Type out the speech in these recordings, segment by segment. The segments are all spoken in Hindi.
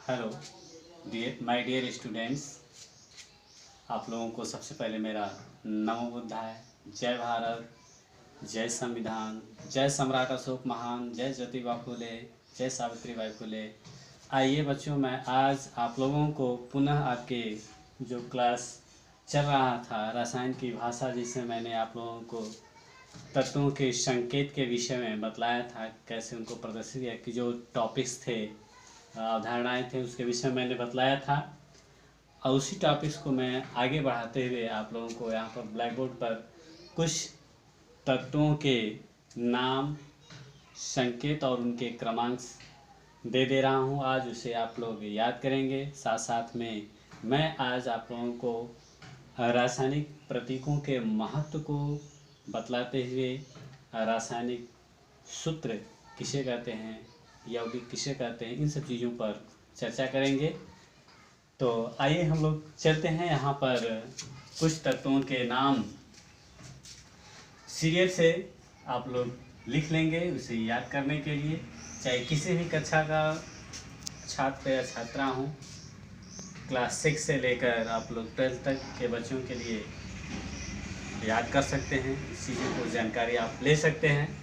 Hello my dear students. आप लोगों को सबसे पहले मेरा नमो बुद्धाय। जय भारत, जय संविधान, जय सम्राट अशोक महान, जय ज्योतिबा फुले, जय सावित्रीबाई फुले। आइए बच्चों, मैं आज आप लोगों को पुनः आपके जो क्लास चल रहा था रसायन की भाषा, जिससे मैंने आप लोगों को तत्वों के संकेत के विषय में बतलाया था, कैसे उनको प्रदर्शित किया, कि जो टॉपिक्स थे, अवधारणाएं थे, उसके विषय में मैंने बतलाया था। और उसी टॉपिक्स को मैं आगे बढ़ाते हुए आप लोगों को यहाँ पर ब्लैक बोर्ड पर कुछ तत्वों के नाम, संकेत और उनके क्रमांक दे रहा हूँ। आज उसे आप लोग याद करेंगे। साथ साथ में मैं आज आप लोगों को रासायनिक प्रतीकों के महत्व को बतलाते हुए रासायनिक सूत्र किसे कहते हैं, यौगिक किसे कहते हैं, इन सब चीज़ों पर चर्चा करेंगे। तो आइए हम लोग चलते हैं। यहाँ पर कुछ तत्वों के नाम सीरियल से आप लोग लिख लेंगे उसे याद करने के लिए। चाहे किसी भी कक्षा का छात्र या छात्रा हो, क्लास 6 से लेकर आप लोग 12 तक के बच्चों के लिए याद कर सकते हैं। इस चीज़ों को जानकारी आप ले सकते हैं।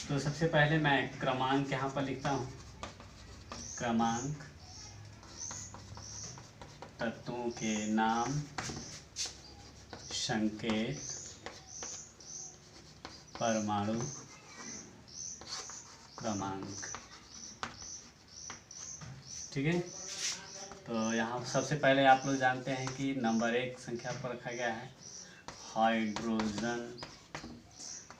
तो सबसे पहले मैं क्रमांक यहाँ पर लिखता हूँ। क्रमांक तत्वों के नाम, संकेत, परमाणु क्रमांक। ठीक है। तो यहाँ सबसे पहले आप लोग जानते हैं कि नंबर 1 संख्या पर रखा गया है हाइड्रोजन।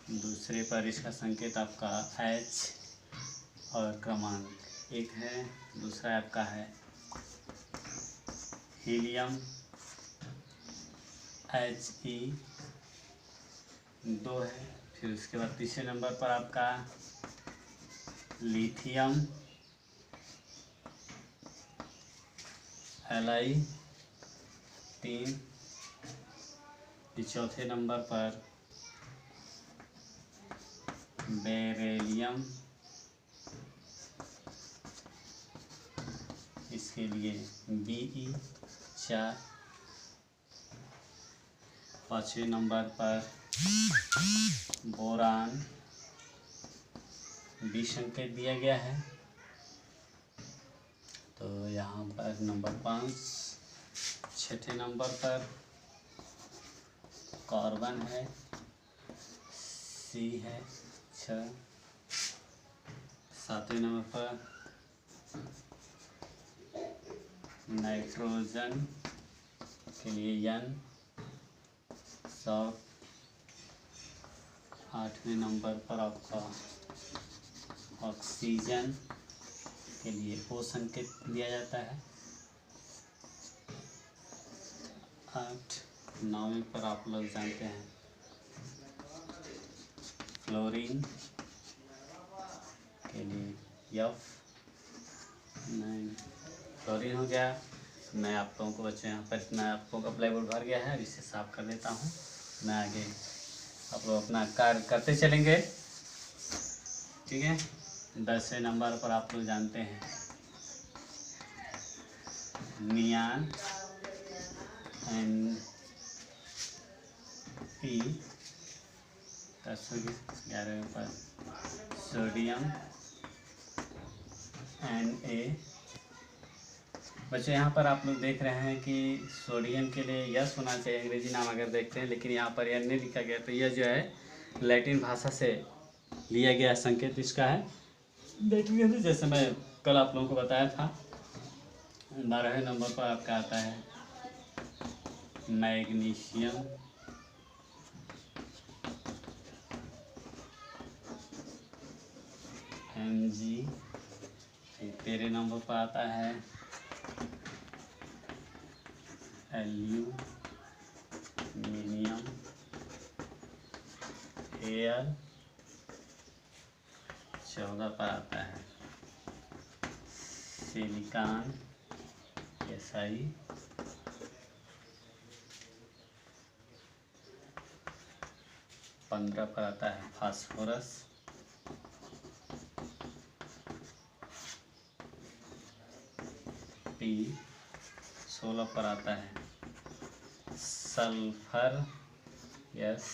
दूसरे पर इसका संकेत आपका H और क्रमांक 1 है। दूसरा आपका है हीलियम, He 2 है। फिर उसके बाद तीसरे नंबर पर आपका लिथियम, Li 3। चौथे नंबर पर बेरिलियम, इसके लिए Be 4। पाँचवें नंबर पर बोरान, B संकेत दिया गया है। तो यहाँ पर नंबर 5। छठे नंबर पर कार्बन है, C है 6। सातवें नंबर पर नाइट्रोजन के लिए N 7। आठवें नंबर पर आपका ऑक्सीजन के लिए O संकेत दिया जाता है 8। नौवें पर आप लोग जानते हैं फ्लोरीन के लिए F 9। फ्लोरीन हो गया। मैं आप लोगों को बच्चों यहाँ पर इतना आप लोगों का ब्लैक बोर्ड भर गया है, इसे साफ कर देता हूँ। मैं आगे आप लोग अपना कार्य करते चलेंगे। ठीक है। 10वें नंबर पर आप लोग जानते हैं नियान, Np। 11वें पर सोडियम, Na। बच्चों यहाँ पर आप लोग देख रहे हैं कि सोडियम के लिए यस होना चाहिए अंग्रेजी नाम अगर देखते हैं, लेकिन यहाँ पर यह नहीं लिखा गया। तो यह जो है लैटिन भाषा से लिया गया संकेत इसका है। देखेंगे जैसे मैं कल आप लोगों को बताया था। 12वें नंबर पर आपका आता है मैग्नीशियम, Mg। 13वें नंबर पर आता है एल्यूमिनियम, Al। 14 पर आता है सिलिकॉन, Si। 15 पर आता है फास्फोरस। 16 16 पर आता है सल्फर, यस।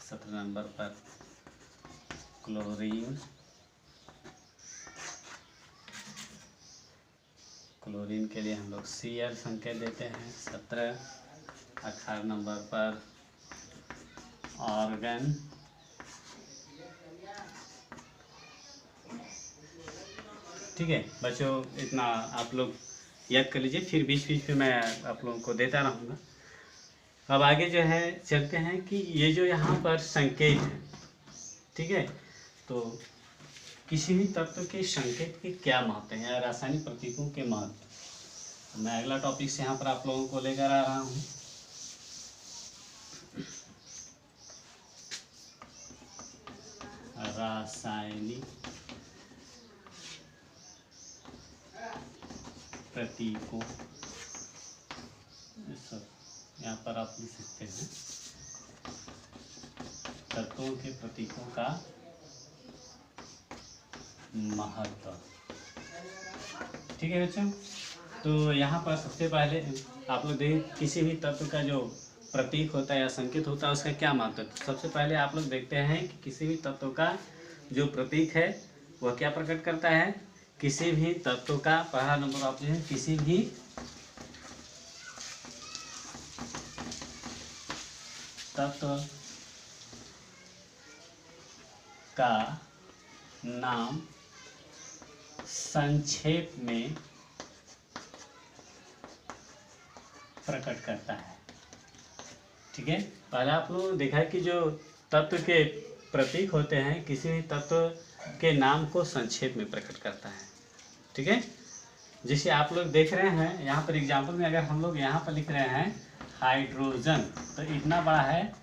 17 नंबर पर क्लोरीन, क्लोरीन के लिए हम लोग Cl संकेत देते हैं 17। 18 नंबर पर ऑर्गन, ठीक है बच्चों, इतना आप लोग याद कर लीजिए, फिर बीच बीच में मैं आप लोगों को देता रहूँगा। अब आगे जो है चलते हैं कि ये जो यहाँ पर संकेत है, ठीक है, तो किसी भी तत्व के संकेत के क्या महत्व है या रासायनिक प्रतीकों के महत्व, मैं अगला टॉपिक से यहाँ पर आप लोगों को लेकर आ रहा हूँ। रासायनिक प्रतीकों, यहाँ पर आप लिख सकते हैं तत्वों के प्रतीकों का महत्व, ठीक है बच्चों। तो यहाँ पर सबसे पहले आप लोग देखें किसी भी तत्व का जो प्रतीक होता है या संकेत होता है उसका क्या महत्व है। तो सबसे पहले आप लोग देखते हैं कि किसी भी तत्व का जो प्रतीक है वह क्या प्रकट करता है। किसी भी तत्व का पहला नंबर आप जो है किसी भी तत्व का नाम संक्षेप में प्रकट करता है, ठीक है। पहले आप लोगों ने देखा है कि जो तत्व के प्रतीक होते हैं किसी भी तत्व के नाम को संक्षेप में प्रकट करता है, ठीक है। जैसे आप लोग देख रहे हैं यहाँ पर एग्जाम्पल में, अगर हम लोग यहाँ पर लिख रहे हैं हाइड्रोजन, तो इतना बड़ा है,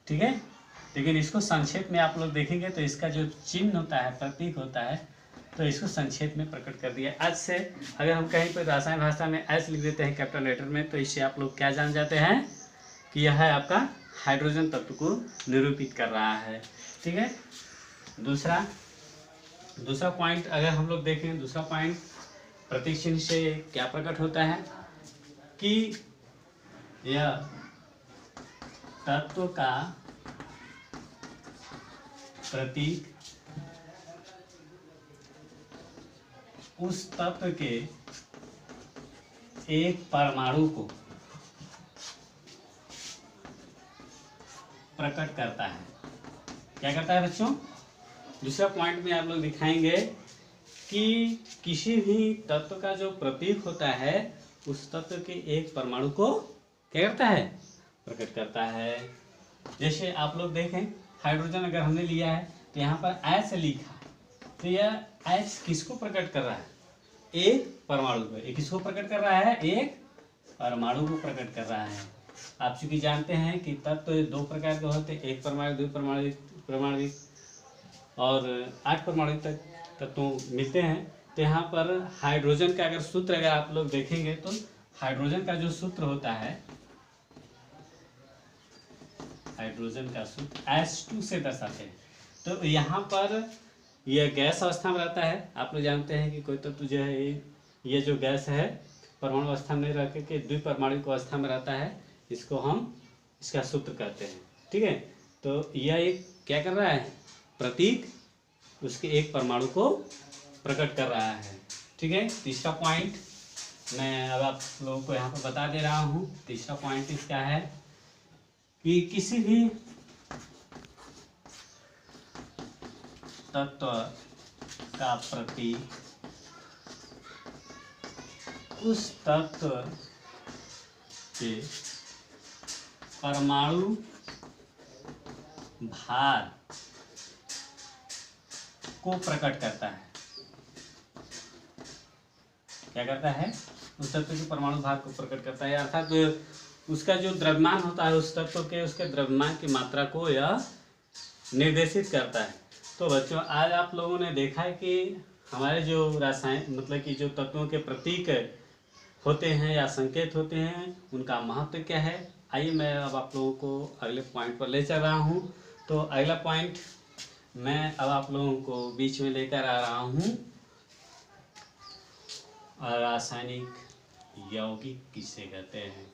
ठीक है, लेकिन इसको संक्षेप में आप लोग देखेंगे तो इसका जो चिन्ह होता है, प्रतीक होता है, तो इसको संक्षेप में प्रकट कर दिया। आज से अगर हम कहीं पर रासायन भाषा में एस लिख देते हैं कैपिटल लेटर में, तो इससे आप लोग क्या जान जाते हैं कि यह है आपका हाइड्रोजन तत्व को निरूपित कर रहा है, ठीक है। दूसरा पॉइंट अगर हम लोग देखें, दूसरा पॉइंट प्रतीक चिन्ह से क्या प्रकट होता है कि यह तत्व का प्रतीक उस तत्व के एक परमाणु को प्रकट करता है। क्या करता है बच्चों? दूसरा पॉइंट में आप लोग दिखाएंगे कि किसी भी तत्व का जो प्रतीक होता है उस तत्व के एक परमाणु को क्या करता है, प्रकट करता है। जैसे आप लोग देखें हाइड्रोजन अगर हमने लिया है तो यहाँ पर H लिखा, तो यह H किसको प्रकट कर रहा है, एक परमाणु को। एक किसको प्रकट कर रहा है, एक परमाणु को प्रकट कर रहा है। आप चूंकि जानते हैं कि तत्व तो दो प्रकार के होते हैं, एक परमाणु, दो परमाणु और 8 परमाणु तक तत्वों मिलते हैं। तो यहाँ पर हाइड्रोजन का अगर सूत्र अगर आप लोग देखेंगे तो हाइड्रोजन का जो सूत्र होता है, हाइड्रोजन का सूत्र H2 से दर्शाते हैं। तो यहाँ पर यह गैस अवस्था में रहता है। आप लोग जानते हैं कि कोई तत्व जो है ये जो गैस है परमाणु अवस्था में रह के द्विपरमाणु अवस्था में रहता है, इसको हम इसका सूत्र कहते हैं, ठीक है। तो यह एक क्या कर रहा है, प्रतीक उसके एक परमाणु को प्रकट कर रहा है, ठीक है। तीसरा पॉइंट मैं अब आप लोगों को यहाँ पर बता दे रहा हूँ। तीसरा पॉइंट इसका है कि किसी भी तत्व का प्रतीक उस तत्व के परमाणु भार को प्रकट करता है। क्या करता है, उस तत्व के परमाणु भार को प्रकट करता है, अर्थात उसका जो द्रव्यमान होता है उस तत्व के उसके द्रव्यमान की मात्रा को यह निर्देशित करता है। तो बच्चों आज आप लोगों ने देखा है कि हमारे जो रासायन मतलब कि जो तत्वों के प्रतीक होते हैं या संकेत होते हैं उनका महत्व क्या है। आइए मैं अब आप लोगों को अगले पॉइंट पर ले चल रहा हूँ। तो अगला पॉइंट मैं अब आप लोगों को बीच में लेकर आ रहा हूँ रासायनिक यौगिक किसे कहते हैं?